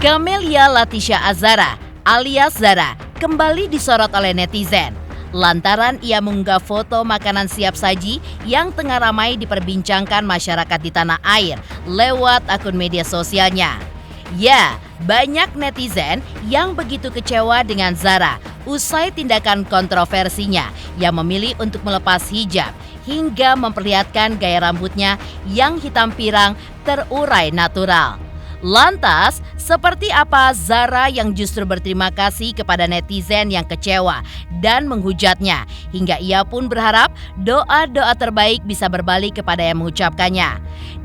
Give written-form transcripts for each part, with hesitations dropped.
Camelia Latisha Azara alias Zara kembali disorot oleh netizen lantaran ia mengunggah foto makanan siap saji yang tengah ramai diperbincangkan masyarakat di tanah air lewat akun media sosialnya. Ya, banyak netizen yang begitu kecewa dengan Zara usai tindakan kontroversinya yang memilih untuk melepas hijab hingga memperlihatkan gaya rambutnya yang hitam pirang terurai natural. Lantas, seperti apa Zara yang justru berterima kasih kepada netizen yang kecewa dan menghujatnya, hingga ia pun berharap doa-doa terbaik bisa berbalik kepada yang mengucapkannya.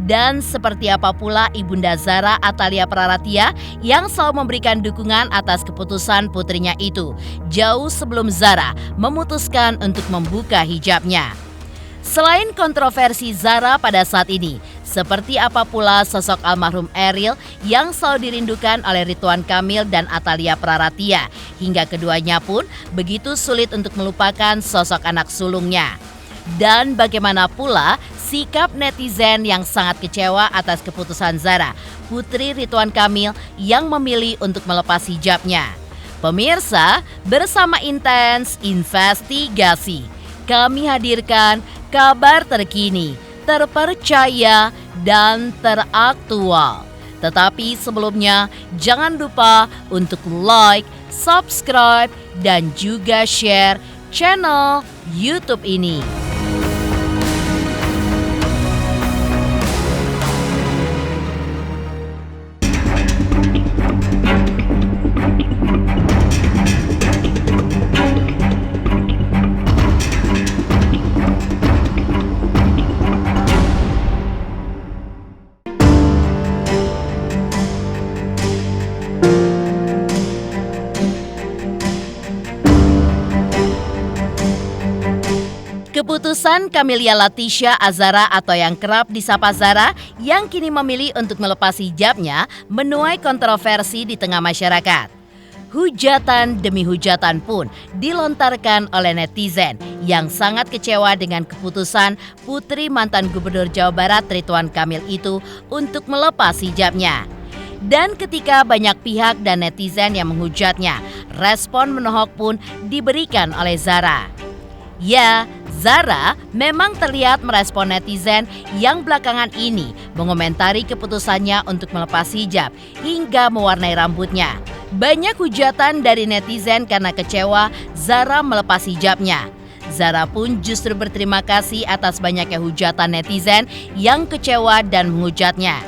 Dan seperti apa pula Ibunda Zara Atalia Praratia yang selalu memberikan dukungan atas keputusan putrinya itu, jauh sebelum Zara memutuskan untuk membuka hijabnya. Selain kontroversi Zara pada saat ini, seperti apa pula sosok almarhum Eril yang selalu dirindukan oleh Ridwan Kamil dan Atalia Praratia, hingga keduanya pun begitu sulit untuk melupakan sosok anak sulungnya. Dan bagaimana pula sikap netizen yang sangat kecewa atas keputusan Zara, putri Ridwan Kamil yang memilih untuk melepas hijabnya. Pemirsa, bersama Intens Investigasi, kami hadirkan kabar terkini, terpercaya, dan teraktual. Tetapi sebelumnya, jangan lupa untuk like, subscribe, dan juga share channel YouTube ini. Keputusan Camelia Latisha Azara atau yang kerap disapa Zara yang kini memilih untuk melepas hijabnya menuai kontroversi di tengah masyarakat. Hujatan demi hujatan pun dilontarkan oleh netizen yang sangat kecewa dengan keputusan putri mantan Gubernur Jawa Barat Ridwan Kamil itu untuk melepas hijabnya. Dan ketika banyak pihak dan netizen yang menghujatnya, respon menohok pun diberikan oleh Zara. Ya, Zara memang terlihat merespon netizen yang belakangan ini mengomentari keputusannya untuk melepas hijab hingga mewarnai rambutnya. Banyak hujatan dari netizen karena kecewa Zara melepas hijabnya. Zara pun justru berterima kasih atas banyaknya hujatan netizen yang kecewa dan menghujatnya.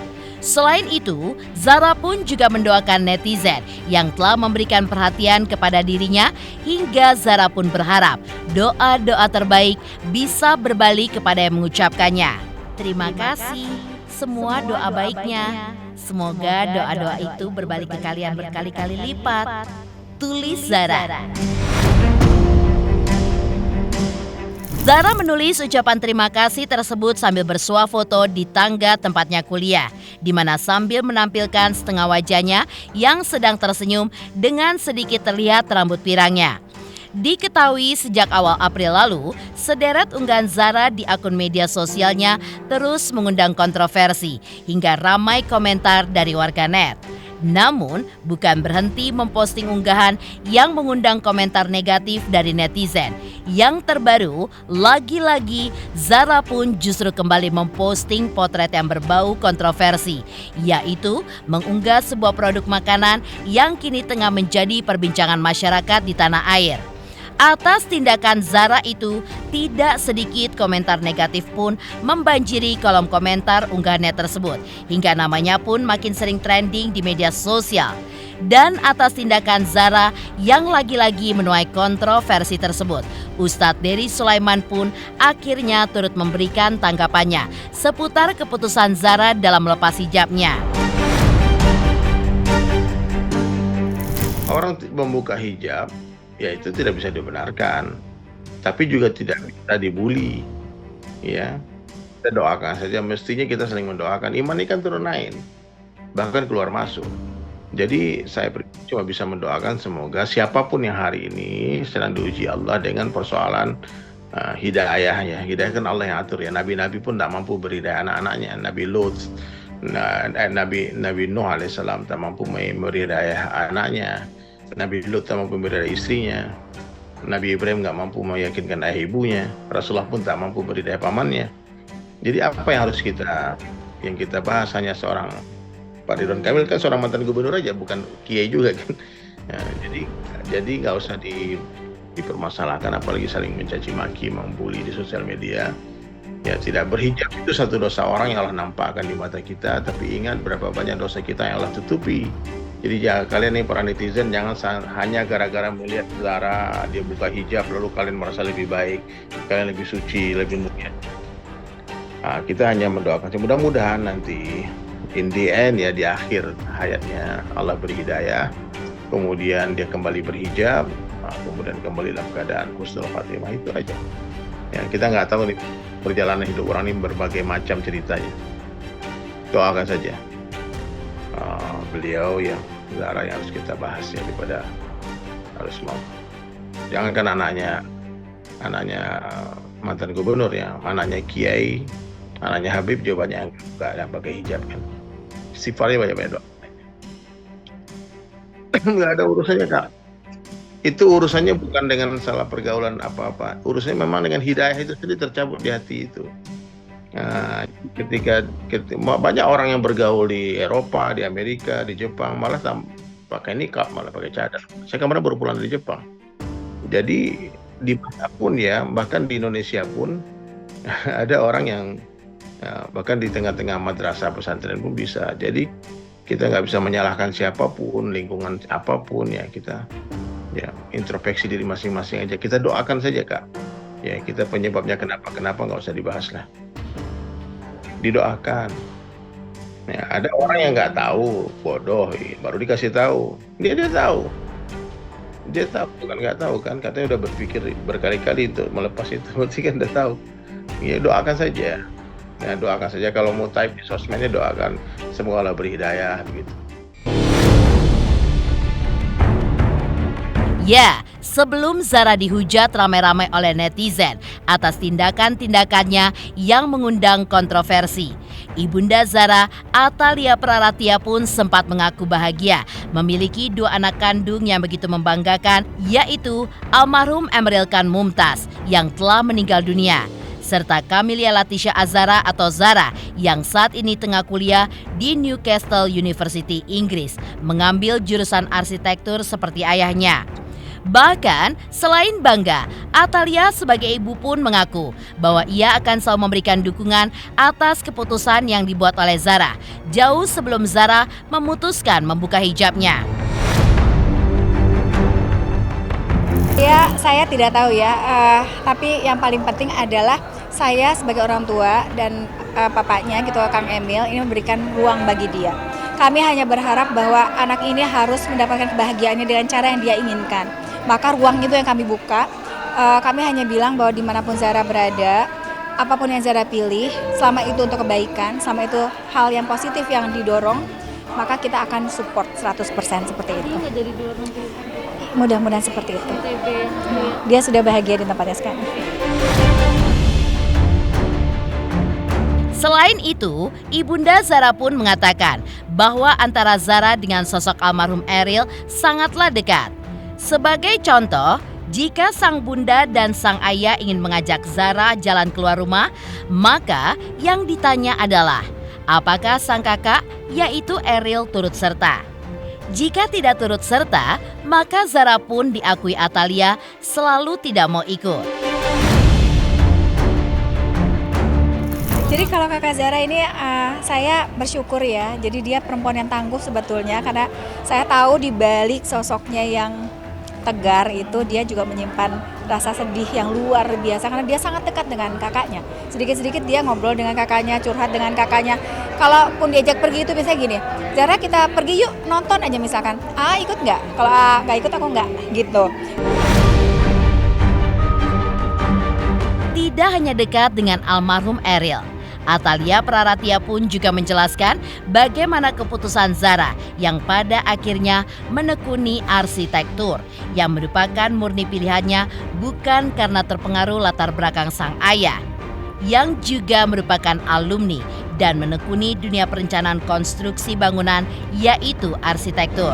Selain itu, Zara pun juga mendoakan netizen yang telah memberikan perhatian kepada dirinya hingga Zara pun berharap doa-doa terbaik bisa berbalik kepada yang mengucapkannya. Terima kasih semua doa baiknya. Semoga doa-doa itu berbalik ke kalian berkali-kali lipat. Tulis Zara. Zara menulis ucapan terima kasih tersebut sambil bersuah foto di tangga tempatnya kuliah, di mana sambil menampilkan setengah wajahnya yang sedang tersenyum dengan sedikit terlihat rambut pirangnya. Diketahui sejak awal April lalu, sederet unggahan Zara di akun media sosialnya terus mengundang kontroversi hingga ramai komentar dari warganet. Namun, bukan berhenti memposting unggahan yang mengundang komentar negatif dari netizen. Yang terbaru, lagi-lagi Zara pun justru kembali memposting potret yang berbau kontroversi, yaitu mengunggah sebuah produk makanan yang kini tengah menjadi perbincangan masyarakat di tanah air. Atas tindakan Zara itu, tidak sedikit komentar negatif pun membanjiri kolom komentar unggahannya tersebut, hingga namanya pun makin sering trending di media sosial. Dan atas tindakan Zara yang lagi-lagi menuai kontroversi tersebut, Ustadz Dery Sulaiman pun akhirnya turut memberikan tanggapannya seputar keputusan Zara dalam melepas hijabnya. Orang membuka hijab, ya itu tidak bisa dibenarkan, tapi juga tidak bisa dibully. Ya, kita doakan saja. Mestinya kita saling mendoakan. Iman ini kan turun naik, bahkan keluar masuk. Jadi saya cuma bisa mendoakan semoga siapapun yang hari ini sedang diuji Allah dengan persoalan hidayah ya. Hidayah kan Allah yang atur ya. Nabi-nabi pun tidak mampu beri hidayah anak-anaknya. Nabi Lut, Nabi Nuh alaihissalam tak mampu memberi hidayah anaknya, Nabi Lut tak mampu memberi hidayah istrinya, Nabi Ibrahim nggak mampu meyakinkan ayah ibunya, Rasulullah pun tak mampu beri hidayah pamannya. Jadi apa yang harus yang kita bahas hanya seorang Pak Ridwan Kamil kan seorang mantan gubernur aja, bukan kiai juga kan. Nah, jadi nggak usah dipermasalahkan, apalagi saling mencaci maki, membuli di sosial media. Ya, tidak berhijab itu satu dosa orang yang Allah nampakkan di mata kita, tapi ingat berapa banyak dosa kita yang Allah tutupi. Jadi ya, kalian nih para netizen jangan hanya gara-gara melihat Zara dia buka hijab lalu kalian merasa lebih baik, kalian lebih suci, lebih mulia. Nah, kita hanya mendoakan mudah-mudahan nanti in the end ya, di akhir hayatnya Allah beri hidayah, kemudian dia kembali berhijab, kemudian kembali dalam keadaan husnul khatimah, itu aja. Ya, kita nggak tahu nih perjalanan hidup orang ini berbagai macam ceritanya. Doakan saja beliau yang Zara yang harus kita bahas ya, daripada harus mau. Jangankan anaknya mantan gubernur ya, anaknya kiai, anaknya Habib juga banyak yang nggak pakai hijab kan. Sifatnya banyak doa. Nggak ada urusannya Kak. Itu urusannya bukan dengan salah pergaulan apa-apa. Urusannya memang dengan hidayah itu sendiri tercabut di hati itu. Nah, ketika banyak orang yang bergaul di Eropa, di Amerika, di Jepang, malah pakai niqab, malah pakai cadar. Saya kemarin baru pulang dari Jepang. Jadi di mana pun ya, bahkan di Indonesia pun ada orang yang bahkan di tengah-tengah madrasah pesantren pun bisa. Jadi kita nggak bisa menyalahkan siapapun, lingkungan apapun ya, kita ya introspeksi diri masing-masing aja. Kita doakan saja Kak. Ya, kita penyebabnya kenapa nggak usah dibahas lah. Didoakan. Ya, ada orang yang nggak tahu, bodoh, baru dikasih tahu. Dia tahu. Dia tahu, bukan nggak tahu kan? Katanya udah berpikir berkali-kali untuk melepas itu, berarti kan udah tahu. Ya doakan saja. Ya, doakan saja, kalau mau type di sosmednya doakan semoga Allah beri hidayah begitu. Ya, sebelum Zara dihujat ramai-ramai oleh netizen atas tindakan-tindakannya yang mengundang kontroversi, Ibunda Zara, Atalia Praratia pun sempat mengaku bahagia memiliki 2 anak kandung yang begitu membanggakan, yaitu almarhum Emeril Khan Mumtaz yang telah meninggal dunia, serta Camelia Latisha Azhara atau Zara yang saat ini tengah kuliah di Newcastle University, Inggris, mengambil jurusan arsitektur seperti ayahnya. Bahkan, selain bangga, Atalia sebagai ibu pun mengaku bahwa ia akan selalu memberikan dukungan atas keputusan yang dibuat oleh Zara, jauh sebelum Zara memutuskan membuka hijabnya. Ya, saya tidak tahu ya, tapi yang paling penting adalah saya sebagai orang tua dan papanya gitu, Kang Emil, ini memberikan ruang bagi dia. Kami hanya berharap bahwa anak ini harus mendapatkan kebahagiaannya dengan cara yang dia inginkan. Maka ruang itu yang kami buka. Kami hanya bilang bahwa dimanapun Zara berada, apapun yang Zara pilih, selama itu untuk kebaikan, selama itu hal yang positif yang didorong, maka kita akan support 100% seperti itu. Mudah-mudahan seperti itu. Dia sudah bahagia di tempatnya sekarang. Selain itu, Ibunda Zara pun mengatakan bahwa antara Zara dengan sosok almarhum Emeril sangatlah dekat. Sebagai contoh, jika sang bunda dan sang ayah ingin mengajak Zara jalan keluar rumah, maka yang ditanya adalah apakah sang kakak, yaitu Emeril, turut serta. Jika tidak turut serta, maka Zara pun diakui Atalia selalu tidak mau ikut. Jadi kalau kakak Zara ini saya bersyukur ya. Jadi dia perempuan yang tangguh sebetulnya, karena saya tahu di balik sosoknya yang tegar itu dia juga menyimpan rasa sedih yang luar biasa karena dia sangat dekat dengan kakaknya. Sedikit-sedikit dia ngobrol dengan kakaknya, curhat dengan kakaknya. Kalaupun diajak pergi itu biasanya gini, Zara kita pergi yuk nonton aja misalkan. Ikut nggak? Kalau nggak ikut aku nggak gitu. Tidak hanya dekat dengan almarhum Emeril, Atalia Praratia pun juga menjelaskan bagaimana keputusan Zara yang pada akhirnya menekuni arsitektur yang merupakan murni pilihannya bukan karena terpengaruh latar belakang sang ayah yang juga merupakan alumni dan menekuni dunia perencanaan konstruksi bangunan, yaitu arsitektur.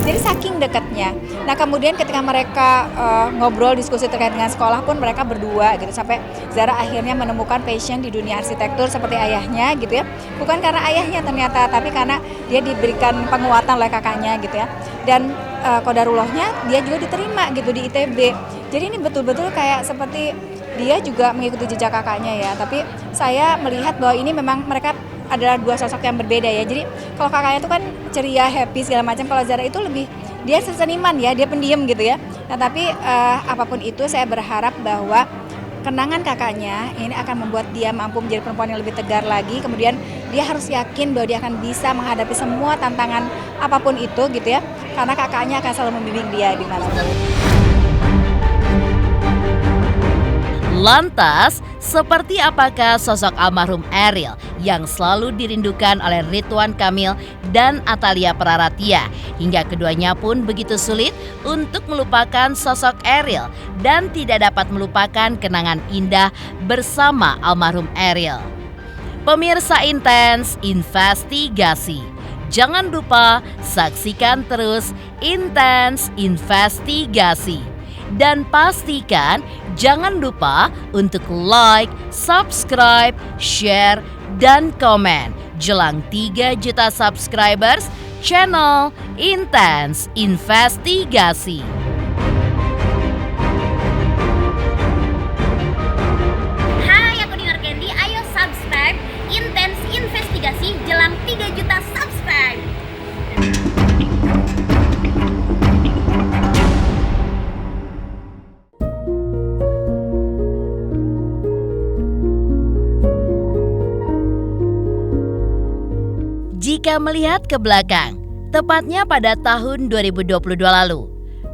Jadi saking dekatnya. Nah kemudian ketika mereka ngobrol diskusi terkait dengan sekolah pun mereka berdua gitu, sampai Zara akhirnya menemukan passion di dunia arsitektur seperti ayahnya gitu ya. Bukan karena ayahnya ternyata, tapi karena dia diberikan penguatan oleh kakaknya gitu ya. Dan qadarullahnya dia juga diterima gitu di ITB. Jadi ini betul-betul kayak seperti dia juga mengikuti jejak kakaknya ya. Tapi saya melihat bahwa ini memang mereka adalah dua sosok yang berbeda ya. Jadi kalau kakaknya itu kan ceria, happy segala macam. Kalau Zara itu lebih, dia seniman ya, dia pendiam gitu ya. Nah tapi apapun itu saya berharap bahwa kenangan kakaknya ini akan membuat dia mampu menjadi perempuan yang lebih tegar lagi. Kemudian dia harus yakin bahwa dia akan bisa menghadapi semua tantangan apapun itu gitu ya. Karena kakaknya akan selalu membimbing dia di mana-mana. Lantas, seperti apakah sosok almarhum Eril yang selalu dirindukan oleh Ridwan Kamil dan Atalia Praratia, hingga keduanya pun begitu sulit untuk melupakan sosok Eril dan tidak dapat melupakan kenangan indah bersama almarhum Eril. Pemirsa Intens Investigasi, jangan lupa saksikan terus Intens Investigasi. Dan pastikan jangan lupa untuk like, subscribe, share, dan komen jelang 3 juta subscribers channel Intens Investigasi. Hai, aku Dinar Candy. Ayo subscribe Intens Investigasi jelang 3 juta subscribe. Jika melihat ke belakang, tepatnya pada tahun 2022 lalu,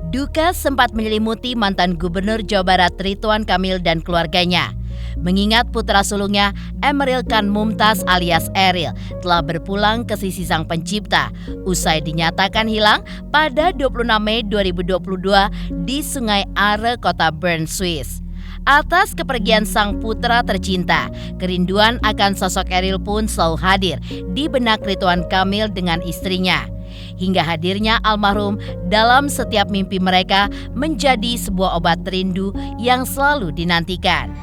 duka sempat menyelimuti mantan Gubernur Jawa Barat Ridwan Kamil dan keluarganya. Mengingat putra sulungnya Emeril Khan Mumtaz alias Eril telah berpulang ke sisi Sang Pencipta usai dinyatakan hilang pada 26 Mei 2022 di Sungai Are, kota Bern, Swiss. Atas kepergian sang putra tercinta, kerinduan akan sosok Eril pun selalu hadir di benak Ridwan Kamil dengan istrinya. Hingga hadirnya almarhum dalam setiap mimpi mereka menjadi sebuah obat rindu yang selalu dinantikan.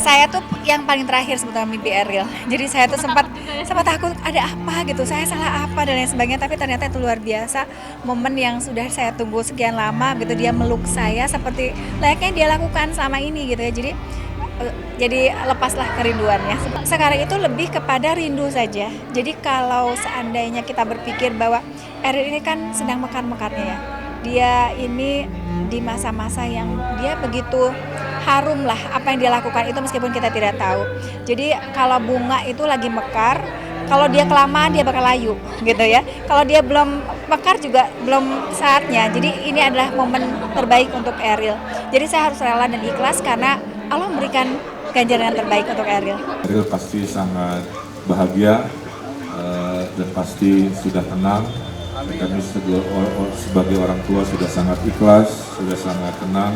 Saya tuh yang paling terakhir sebetulnya mimpi Eril. Jadi saya tuh sempat takut ada apa gitu, saya salah apa dan lain sebagainya. Tapi ternyata itu luar biasa, momen yang sudah saya tunggu sekian lama gitu. Dia meluk saya seperti layaknya dia lakukan selama ini gitu ya. Jadi lepaslah kerinduannya. Sekarang itu lebih kepada rindu saja. Jadi kalau seandainya kita berpikir bahwa Eril ini kan sedang mekar-mekarnya ya. Dia ini di masa-masa yang dia begitu harum lah apa yang dia lakukan itu meskipun kita tidak tahu. Jadi kalau bunga itu lagi mekar, kalau dia kelamaan dia bakal layu gitu ya. Kalau dia belum mekar juga belum saatnya. Jadi ini adalah momen terbaik untuk Eril. Jadi saya harus rela dan ikhlas karena Allah memberikan ganjaran yang terbaik untuk Eril. Eril pasti sangat bahagia dan pasti sudah tenang. Kami sebagai orang tua sudah sangat ikhlas, sudah sangat tenang,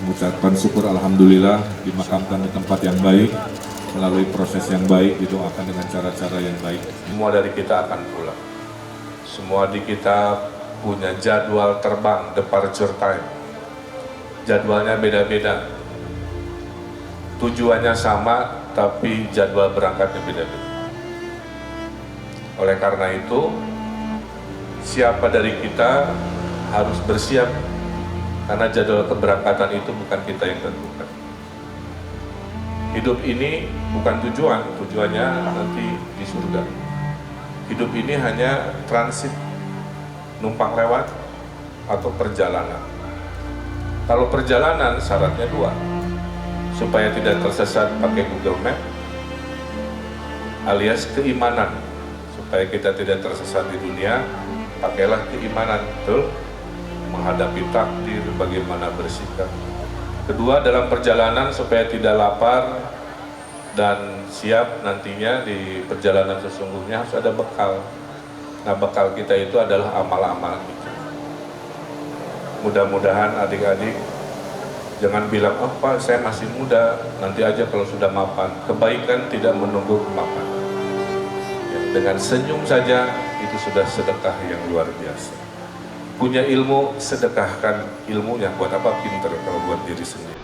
mengucapkan syukur alhamdulillah dimakamkan di tempat yang baik, melalui proses yang baik, didoakan dengan cara-cara yang baik. Semua dari kita akan pulang. Semua di kita punya jadwal terbang, departure time. Jadwalnya beda-beda. Tujuannya sama, tapi jadwal berangkatnya beda-beda. Oleh karena itu, siapa dari kita harus bersiap karena jadwal keberangkatan itu bukan kita yang tentukan. Hidup ini bukan tujuan, tujuannya nanti di surga. Hidup ini hanya transit, numpang lewat atau perjalanan. Kalau perjalanan syaratnya dua, supaya tidak tersesat pakai Google Map, alias keimanan. Supaya kita tidak tersesat di dunia, pakailah keimanan, betul? Menghadapi takdir, bagaimana bersikap. Kedua, dalam perjalanan supaya tidak lapar dan siap nantinya di perjalanan sesungguhnya harus ada bekal. Nah, bekal kita itu adalah amal-amal kita. Mudah-mudahan adik-adik jangan bilang, oh Pak saya masih muda, nanti aja kalau sudah mapan. Kebaikan tidak menunggu kemapanan. Ya, dengan senyum saja itu sudah sedekah yang luar biasa. Punya ilmu, sedekahkan ilmunya. Buat apa pinter kalau buat diri sendiri.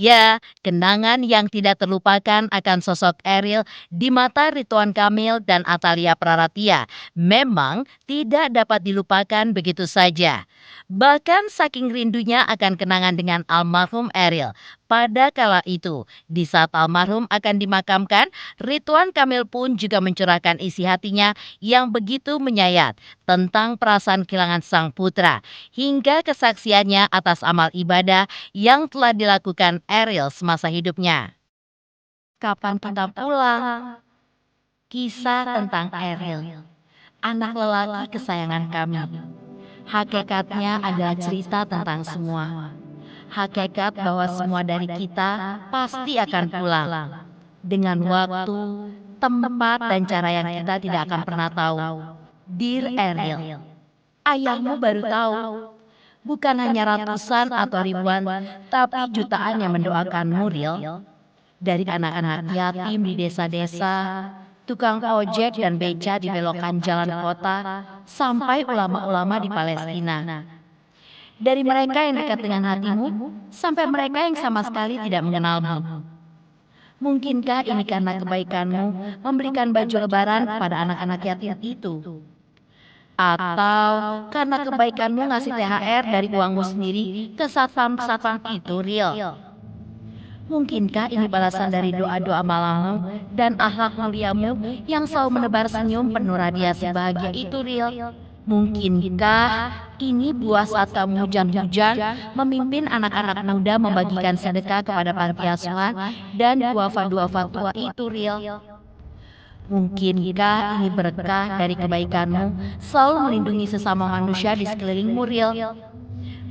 Ya, kenangan yang tidak terlupakan akan sosok Ariel di mata Ridwan Kamil dan Atalia Praratia memang tidak dapat dilupakan begitu saja. Bahkan saking rindunya akan kenangan dengan almarhum Ariel. Pada kala itu, di saat almarhum akan dimakamkan, Ridwan Kamil pun juga mencurahkan isi hatinya yang begitu menyayat tentang perasaan kehilangan sang putra, hingga kesaksiannya atas amal ibadah yang telah dilakukan Ariel semasa hidupnya. Kapan kita pulang? Kisah tentang Ariel, anak lelaki kesayangan kami. Hakikatnya adalah cerita tentang semua. Hakikat bahwa semua dari kita pasti akan pulang. Dengan waktu, tempat, dan cara yang kita tidak akan pernah tahu. Dear Ariel, ayahmu baru tahu. Bukan hanya ratusan atau ribuan, tapi jutaan yang mendoakanmu, Riel. Dari anak-anak yatim di desa-desa, tukang ojek dan beca di belokan jalan kota, sampai ulama-ulama di Palestina. Dari mereka yang dekat dengan hatimu, sampai mereka yang sama sekali tidak mengenalmu. Mungkinkah ini karena kebaikanmu memberikan baju lebaran kepada anak-anak yatim itu? Atau karena kebaikanmu ngasih THR dari uangmu sendiri ke satpam-satpam itu, Riel? Mungkinkah ini balasan dari doa-doa malammu dan akhlak muliamu yang selalu menebar senyum penuh radiasi bahagia itu, Riel? Mungkinkah ini buah saat kamu hujan-hujan memimpin anak-anak muda membagikan sedekah kepada panti asuhan dan duafa-duafa tua itu, Riel? Mungkinkah ini berkah dari kebaikanmu selalu melindungi sesama manusia di sekelilingmu, Riel?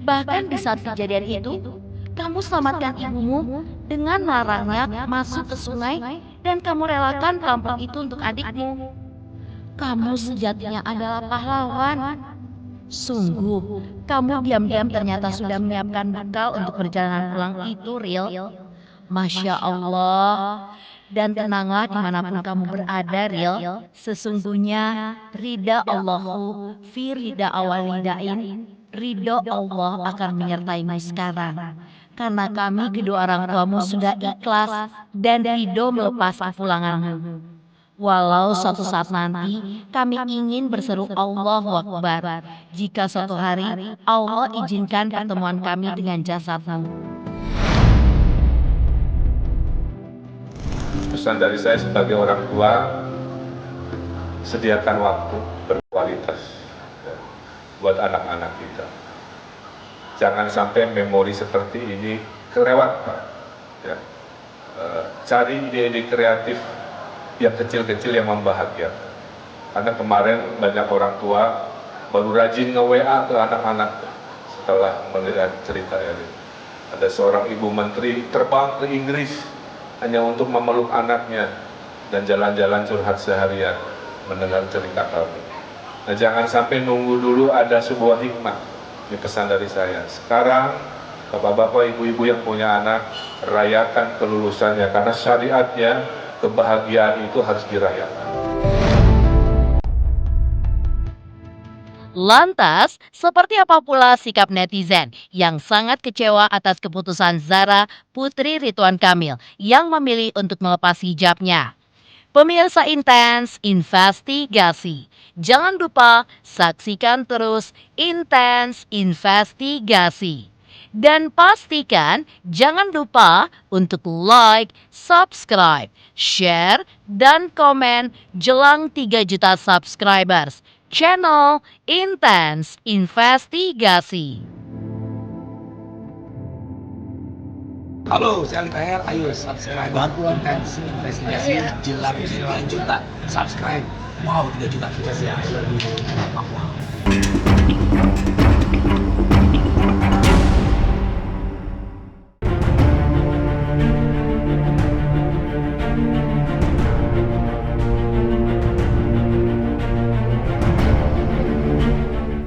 Bahkan di saat kejadian itu, kamu selamatkan ibumu dengan melarangnya masuk ke sungai dan kamu relakan perampok itu untuk adikmu. Kamu sejatinya adalah pahlawan. Sungguh, kamu diam-diam ternyata sudah menyiapkan bekal untuk perjalanan pulang itu, Riel. Masya Allah. Dan tenanglah dimanapun kamu berada, Riel. Sesungguhnya ridha Allahu fi ridha awalidain. Ridho Allah akan menyertaimu sekarang. Karena kami kedua orang tuamu sudah ikhlas dan ridho melepas kepulanganmu. Walau suatu saat nanti kami ingin berseru Allahu Akbar jika suatu hari Allah izinkan pertemuan kami dengan jasadmu. Pesan dari saya sebagai orang tua, sediakan waktu berkualitas buat anak-anak kita. Jangan sampai memori seperti ini kelewat, Pak. Ya. Cari ide-ide kreatif yang kecil-kecil yang membahagiakan. Karena kemarin banyak orang tua baru rajin nge-WA ke anak-anak setelah melihat cerita ini. Ada seorang ibu menteri terbang ke Inggris hanya untuk memeluk anaknya dan jalan-jalan curhat seharian mendengar cerita kami. Nah, jangan sampai nunggu dulu ada sebuah hikmah. Ini pesan dari saya. Sekarang bapak-bapak, ibu-ibu yang punya anak, rayakan kelulusannya karena syariatnya kebahagiaan itu harus dirayakan. Lantas, seperti apa pula sikap netizen yang sangat kecewa atas keputusan Zara Putri Ridwan Kamil yang memilih untuk melepas hijabnya? Pemirsa Intens Investigasi, jangan lupa saksikan terus Intens Investigasi. Dan pastikan jangan lupa untuk like, subscribe, share, dan komen jelang 3 juta subscribers channel Intens Investigasi. Halo, saya Ali Taher. Ayo subscribe Intens Investigasi jelang 3 juta subscribe. Wow, 3 juta sukses ya. Wow.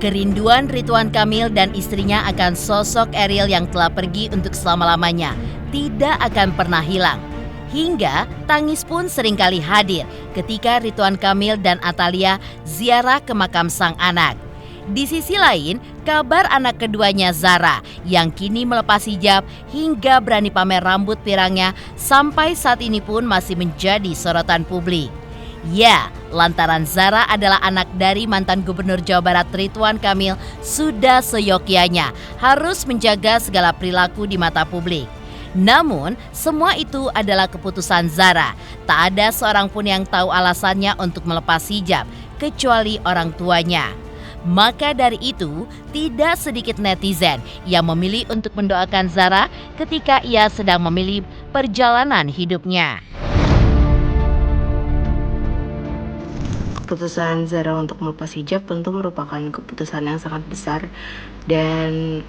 Kerinduan Ridwan Kamil dan istrinya akan sosok Eril yang telah pergi untuk selama-lamanya tidak akan pernah hilang. Hingga tangis pun seringkali hadir ketika Ridwan Kamil dan Atalia ziarah ke makam sang anak. Di sisi lain, kabar anak keduanya Zara yang kini melepas hijab hingga berani pamer rambut pirangnya sampai saat ini pun masih menjadi sorotan publik. Ya, lantaran Zara adalah anak dari mantan Gubernur Jawa Barat Ridwan Kamil, sudah seyogyanya harus menjaga segala perilaku di mata publik. Namun, semua itu adalah keputusan Zara. Tak ada seorang pun yang tahu alasannya untuk melepas hijab, kecuali orang tuanya. Maka dari itu, tidak sedikit netizen yang memilih untuk mendoakan Zara ketika ia sedang memilih perjalanan hidupnya. Keputusan Zara untuk melepas hijab tentu merupakan keputusan yang sangat besar dan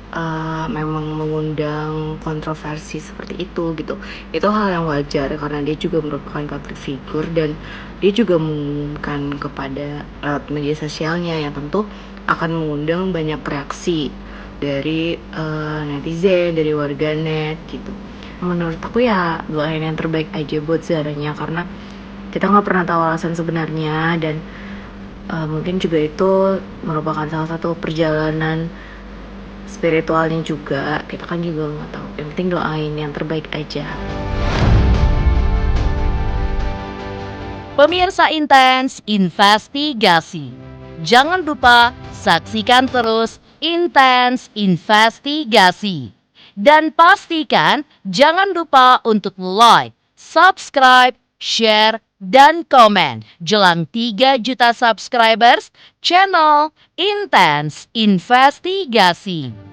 memang mengundang kontroversi seperti itu gitu. Itu hal yang wajar karena dia juga merupakan public figure dan dia juga mengumumkan kepada lewat media sosialnya yang tentu akan mengundang banyak reaksi dari netizen, dari warganet gitu. Menurut aku ya doain yang terbaik aja buat Zaranya karena kita nggak pernah tahu alasan sebenarnya dan mungkin juga itu merupakan salah satu perjalanan spiritualnya juga. Kita kan juga nggak tahu. Yang penting doain yang terbaik aja. Pemirsa Intens Investigasi, jangan lupa saksikan terus Intens Investigasi. Dan pastikan jangan lupa untuk like, subscribe, share, dan komen jelang 3 juta subscribers channel Intens Investigasi.